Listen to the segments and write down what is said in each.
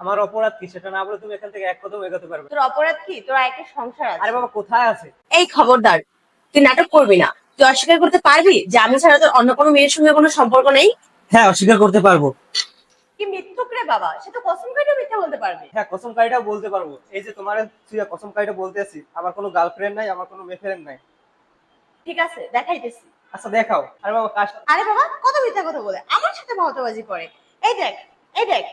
আমার অপরাধ কি সেটা না বলে তুমি এখান থেকে এক কদম এগোতে পারবে না। তোর অপরাধ কি? তোর একটা সংসার আরে আছে। বাবা কোথায় আছে? এই খবরদার, তুই নাটক করবি না। তুই অস্বীকার করতে পারবি যে আমি ছাড়া তোর অন্য কোনো মেয়ের সঙ্গে কোনো সম্পর্ক নেই? হ্যাঁ অস্বীকার করতে পারবো। কি মিথ্যুক রে বাবা, সে তো কসম কেটে মিথ্যা বলতে পারবে। হ্যাঁ কসম কাইটাও বলতে পারবো। এই যে তোমার তুই কসম কাইটা বলতেছি আমার কোনো গার্লফ্রেন্ড নাই, আমার কোনো মেয়ে ফ্রেন্ড নাই। ঠিক আছে, দেখাইতেছি। আচ্ছা দেখাও। আরে বাবা কার সাথে? আরে বাবা, কত মিথ্যা কথা বলে আমার সাথে ভাওতাবাজি করে। এই দেখ, এই দেখ,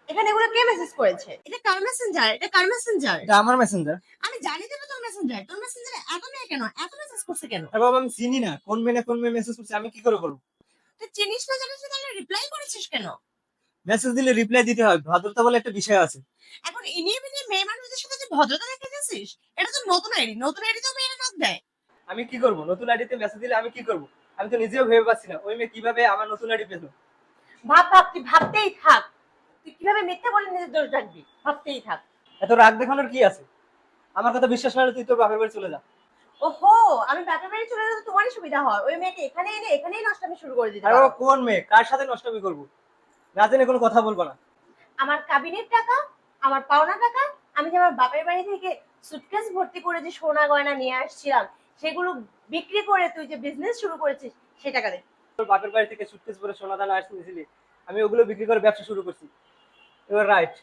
এখানে এগুলো কে মেসেজ করেছে? এটা কার মেসেঞ্জার? এটা কার মেসেঞ্জার? এটা আমার মেসেঞ্জার। আমি জানি তো তোর মেসেঞ্জার। তোর মেসেঞ্জারে এত মেয়ে কেন? এত মেসেজ করছে কেন? আরে বাবা আমি চিনি না কোন মেয়ে না কোন মেয়ে মেসেজ করছে, আমি কি করে বলবো? তুই চিনিস না, জানিস না, তাহলে রিপ্লাই করেছিস কেন? মেসেজ দিলে রিপ্লাই দিতে হয়, ভদ্রতা বলে একটা বিষয় আছে। এখন ইনিয়ে বিনিয়ে মেয়ে মানুষদের সাথে তুই ভদ্রতা দেখাইতেছিস? এটা তো নতুন আইডি, নতুন আইডি তো মেয়েরা নক দেয়। আমি কি করব? নতুন আইডিতে মেসেজ দিলে আমি কি করব? আমি তো নিজেও ভেবে পাচ্ছি না ওই মেয়ে কিভাবে আমার নতুন আইডি পেলো। ভাব ভাব, তুই ভাবতেই থাক। তুই কিভাবে মিথ্যা বলে নিজের দোষ রাখবি? ভাবতেই থাক। এত রাগ দেখানোর কি আছে? আমার কথা বিশ্বাস না হলে তুই তোর বাপের বাড়ি চলে যা। ওহো, আমি বাপের বাড়ি চলে গেলে তো তোমারই সুবিধা হয়। ওই মেয়েকে এখানে এনে এখানেই নষ্টামি শুরু করে দিতে আরে পারো। বাবা কোন মেয়ে? কার সাথে নষ্টামি করবো? না জেনে কোনো কথা বলবো না। আমার কাবিনের টাকা, আমার পাওনা টাকা, আমি যে আমার বাপের বাড়ি থেকে সুটকেস ভর্তি করে যে সোনা গয়না নিয়ে আসছিলাম, সেগুলো বিক্রি করে তুই যে বিজনেস শুরু করেছিস, সে টাকা দে। তোর বাপের বাড়ি থেকে সুটকেস ভরে সোনা দানা আসছিলি, আমি ওগুলো বিক্রি করে ব্যবসা শুরু করছি। ইউ আর রাইট,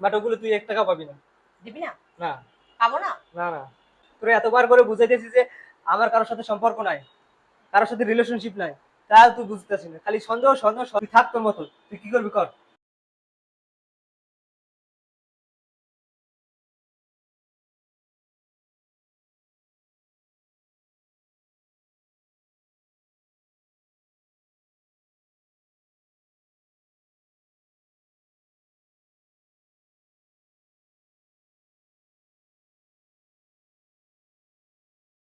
বাট ওগুলো তুই 1 টাকা পাবি না। দিবি না? না পাবো না? না না। তোরে এতবার করে বুঝাইতেছি যে আমার কারোর সাথে সম্পর্ক নাই, কারোর সাথে রিলেশনশিপ নাই, তাও তুই বুঝতেছিস না। খালি সন্দেহ সন্দেহ, তুই থাক তোর মতো। তুই কি করবি কর।